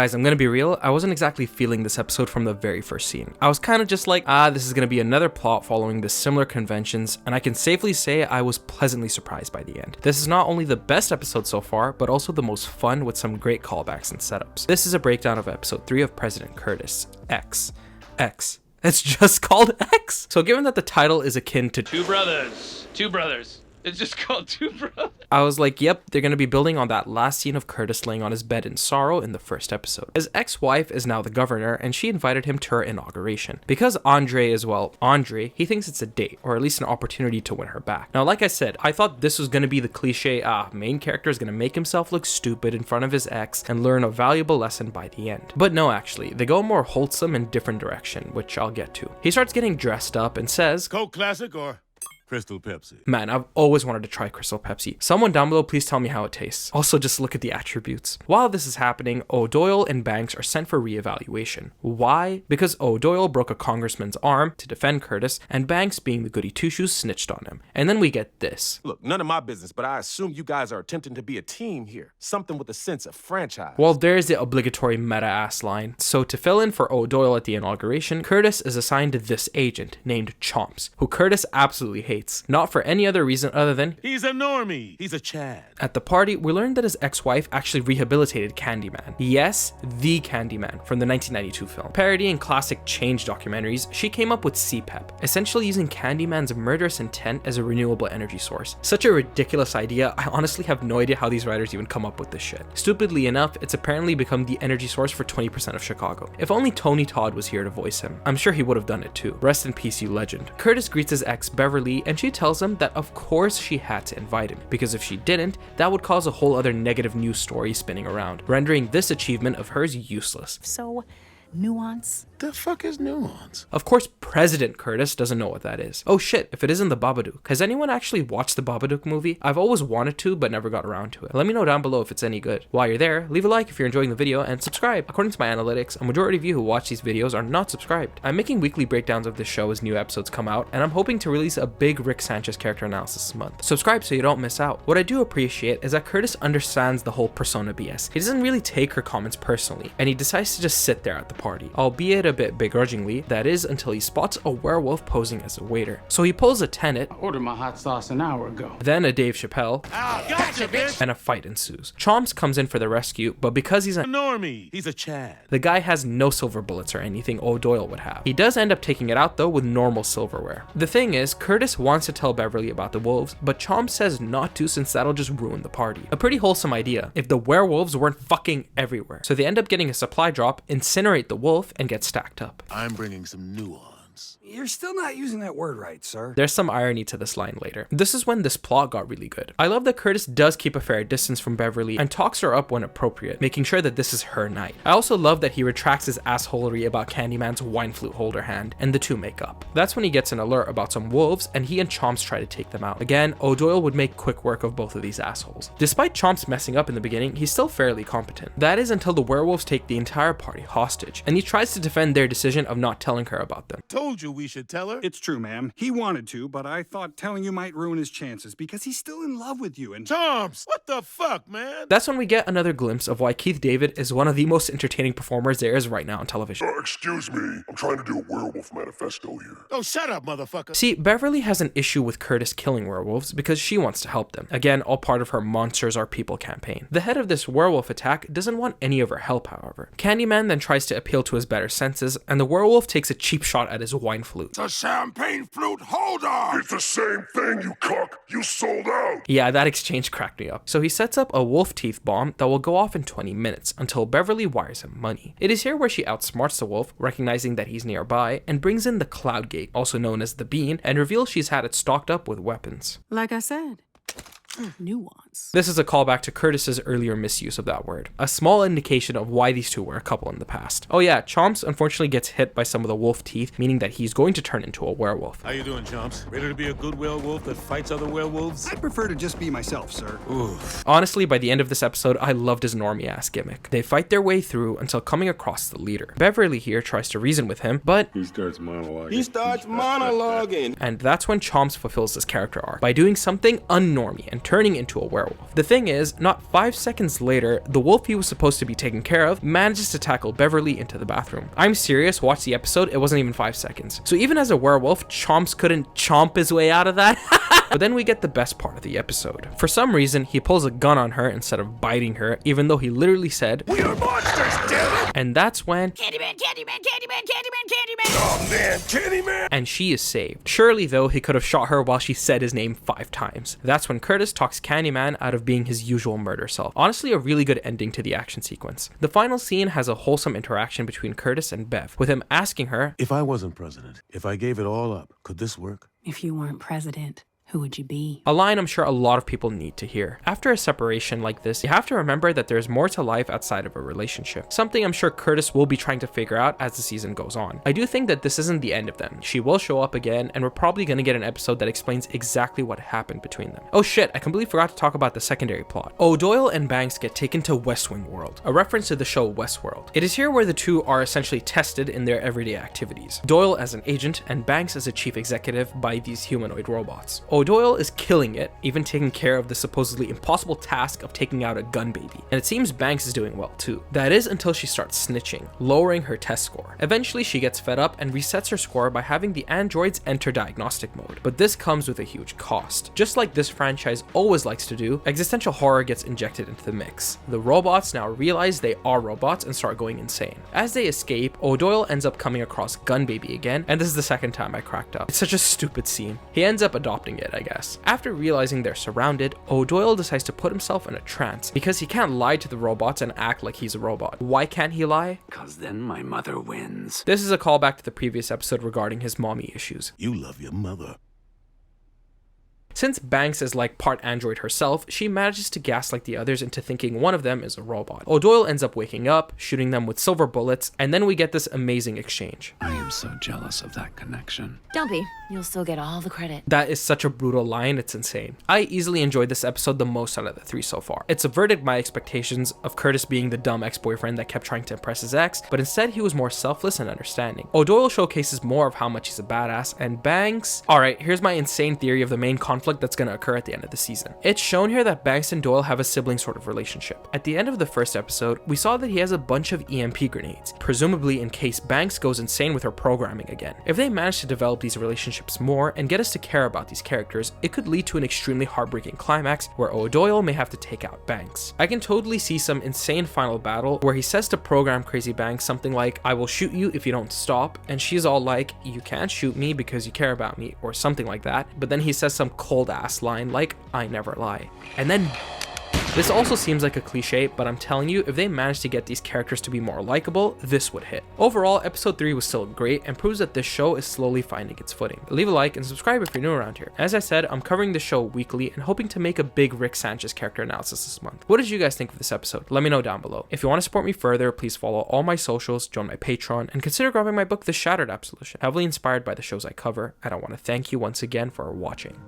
Guys, I'm gonna be real, I wasn't exactly feeling this episode from the very first scene. I was kind of just like, this is gonna be another plot following the similar conventions, and I can safely say I was pleasantly surprised by the end. This is not only the best episode so far, but also the most fun with some great callbacks and setups. This is a breakdown of episode 3 of President Curtis, X. It's just called X. So given that the title is akin to Two brothers. It's just called Two Brothers. I was like, yep, they're going to be building on that last scene of Curtis laying on his bed in sorrow in the first episode. His ex-wife is now the governor, and she invited him to her inauguration. Because Andre is, well, Andre, he thinks it's a date, or at least an opportunity to win her back. Now, like I said, I thought this was going to be the cliche, main character is going to make himself look stupid in front of his ex and learn a valuable lesson by the end. But no, actually, they go a more wholesome and different direction, which I'll get to. He starts getting dressed up and says, Coke Classic or Crystal Pepsi? Man, I've always wanted to try Crystal Pepsi. Someone down below, please tell me how it tastes. Also, just look at the attributes. While this is happening, O'Doyle and Banks are sent for reevaluation. Why? Because O'Doyle broke a congressman's arm to defend Curtis, and Banks, being the goody two-shoes, snitched on him. And then we get this. Look, none of my business, but I assume you guys are attempting to be a team here. Something with a sense of franchise. Well, there's the obligatory meta-ass line. So to fill in for O'Doyle at the inauguration, Curtis is assigned to this agent named Chomps, who Curtis absolutely hates. Not for any other reason other than He's a normie. He's a Chad. At the party, we learned that his ex-wife actually rehabilitated Candyman. Yes, the Candyman from the 1992 film. Parodying classic change documentaries, she came up with CPEP, essentially using Candyman's murderous intent as a renewable energy source. Such a ridiculous idea, I honestly have no idea how these writers even come up with this shit. Stupidly enough, it's apparently become the energy source for 20% of Chicago. If only Tony Todd was here to voice him, I'm sure he would have done it too. Rest in peace, you legend. Curtis greets his ex, Beverly, and she tells him that of course she had to invite him, because if she didn't, that would cause a whole other negative news story spinning around, rendering this achievement of hers useless. So, nuance? The fuck is nuance? Of course, President Curtis doesn't know what that is. Oh shit, if it isn't the Babadook. Has anyone actually watched the Babadook movie? I've always wanted to, but never got around to it. Let me know down below if it's any good. While you're there, leave a like if you're enjoying the video, and subscribe. According to my analytics, a majority of you who watch these videos are not subscribed. I'm making weekly breakdowns of this show as new episodes come out, and I'm hoping to release a big Rick Sanchez character analysis this month. Subscribe so you don't miss out. What I do appreciate is that Curtis understands the whole persona BS. He doesn't really take her comments personally, and he decides to just sit there at the party, albeit a bit begrudgingly, that is until he spots a werewolf posing as a waiter. So he pulls a Tenet, I ordered my hot sauce an hour ago. then a Dave Chappelle, Gotcha, bitch. and a fight ensues. Chomps comes in for the rescue, but because he's A normie. He's a Chad. the guy has no silver bullets or anything O'Doyle would have. He does end up taking it out though with normal silverware. The thing is, Curtis wants to tell Beverly about the wolves, but Chomps says not to since that'll just ruin the party. A pretty wholesome idea if the werewolves weren't fucking everywhere. So they end up getting a supply drop, incinerate the wolf, and get stacked up. I'm bringing some nuance. You're still not using that word right, sir. There's some irony to this line later. This is when this plot got really good. I love that Curtis does keep a fair distance from Beverly and talks her up when appropriate, making sure that this is her night. I also love that he retracts his assholery about Candyman's wine flute holder hand, and the two make up. That's when he gets an alert about some wolves, and he and Chomps try to take them out. Again, O'Doyle would make quick work of both of these assholes. Despite Chomps messing up in the beginning, he's still fairly competent. That is until the werewolves take the entire party hostage, and he tries to defend their decision of not telling her about them. Told you we should tell her. It's true, ma'am. He wanted to, but I thought telling you might ruin his chances because he's still in love with you and... Chomps, what the fuck, man? That's when we get another glimpse of why Keith David is one of the most entertaining performers there is right now on television. Excuse me, I'm trying to do a werewolf manifesto here. Oh, shut up, motherfucker. See, Beverly has an issue with Curtis killing werewolves because she wants to help them. Again, all part of her Monsters Are People campaign. The head of this werewolf attack doesn't want any of her help, however. Candyman then tries to appeal to his better senses, and the werewolf takes a cheap shot at his wine flute. It's a champagne flute holder! It's the same thing, you cuck! You sold out! Yeah, that exchange cracked me up. So he sets up a wolf teeth bomb that will go off in 20 minutes until Beverly wires him money. It is here where she outsmarts the wolf, recognizing that he's nearby, and brings in the Cloudgate, also known as the Bean, and reveals she's had it stocked up with weapons. Like I said, nuance. This is a callback to Curtis's earlier misuse of that word, a small indication of why these two were a couple in the past. Oh yeah, Chomps unfortunately gets hit by some of the wolf teeth, meaning that he's going to turn into a werewolf. How you doing, Chomps? Ready to be a good werewolf that fights other werewolves? I prefer to just be myself, sir. Oof. Honestly, by the end of this episode, I loved his normie ass gimmick. They fight their way through until coming across the leader. Beverly here tries to reason with him, but He starts monologuing. monologuing. and that's when Chomps fulfills his character arc by doing something unnormy and turning into a werewolf. werewolf. The thing is, not 5 seconds later, the wolf he was supposed to be taking care of manages to tackle Beverly into the bathroom. I'm serious, watch the episode, it wasn't even 5 seconds. So even as a werewolf, Chomps couldn't chomp his way out of that. But then we get the best part of the episode. For some reason, he pulls a gun on her instead of biting her, even though he literally said, We are monsters, damn it! and that's when Candyman, Candyman, Candyman, Candyman, Candyman! Oh man, Candyman! and she is saved. Surely though, he could have shot her while she said his name 5 times. That's when Curtis talks Candyman out of being his usual murder self. Honestly, a really good ending to the action sequence. The final scene has a wholesome interaction between Curtis and Bev, with him asking her, If I wasn't president, if I gave it all up, could this work? If you weren't president, who would you be? a line I'm sure a lot of people need to hear. After a separation like this, you have to remember that there's more to life outside of a relationship. Something I'm sure Curtis will be trying to figure out as the season goes on. I do think that this isn't the end of them. She will show up again, and we're probably gonna get an episode that explains exactly what happened between them. Oh shit, I completely forgot to talk about the secondary plot. O'Doyle and Banks get taken to West Wing World, a reference to the show Westworld. It is here where the two are essentially tested in their everyday activities. Doyle as an agent, and Banks as a chief executive by these humanoid robots. O'Doyle is killing it, even taking care of the supposedly impossible task of taking out a gun baby. And it seems Banks is doing well too. That is until she starts snitching, lowering her test score. Eventually she gets fed up and resets her score by having the androids enter diagnostic mode. But this comes with a huge cost. Just like this franchise always likes to do, existential horror gets injected into the mix. The robots now realize they are robots and start going insane. As they escape, O'Doyle ends up coming across Gun Baby again, and this is the second time I cracked up. It's such a stupid scene. He ends up adopting it, I guess. After realizing they're surrounded, O'Doyle decides to put himself in a trance because he can't lie to the robots and act like he's a robot. Why can't he lie? Cause then my mother wins. This is a callback to the previous episode regarding his mommy issues. You love your mother. Since Banks is like part android herself, she manages to gaslight the others into thinking one of them is a robot. O'Doyle ends up waking up, shooting them with silver bullets, and then we get this amazing exchange. I am so jealous of that connection. Don't be. You'll still get all the credit. That is such a brutal line, it's insane. I easily enjoyed this episode the most out of the 3 so far. It subverted my expectations of Curtis being the dumb ex-boyfriend that kept trying to impress his ex, but instead he was more selfless and understanding. O'Doyle showcases more of how much he's a badass, and Banks... Alright, here's my insane theory of the main conflict that's gonna occur at the end of the season. It's shown here that Banks and Doyle have a sibling sort of relationship. At the end of the first episode, we saw that he has a bunch of EMP grenades, presumably in case Banks goes insane with her programming again. If they manage to develop these relationships more and get us to care about these characters, it could lead to an extremely heartbreaking climax where O'Doyle may have to take out Banks. I can totally see some insane final battle where he says to program crazy Banks something like, I will shoot you if you don't stop, and she's all like, you can't shoot me because you care about me, or something like that, but then he says some cold ass line like, I never lie. And then this also seems like a cliche, but I'm telling you, if they managed to get these characters to be more likable, this would hit. Overall, episode 3 was still great and proves that this show is slowly finding its footing. Leave a like and subscribe if you're new around here. As I said, I'm covering this show weekly and hoping to make a big Rick Sanchez character analysis this month. What did you guys think of this episode? Let me know down below. If you want to support me further, please follow all my socials, join my Patreon, and consider grabbing my book, The Shattered Absolution, heavily inspired by the shows I cover, and I want to thank you once again for watching.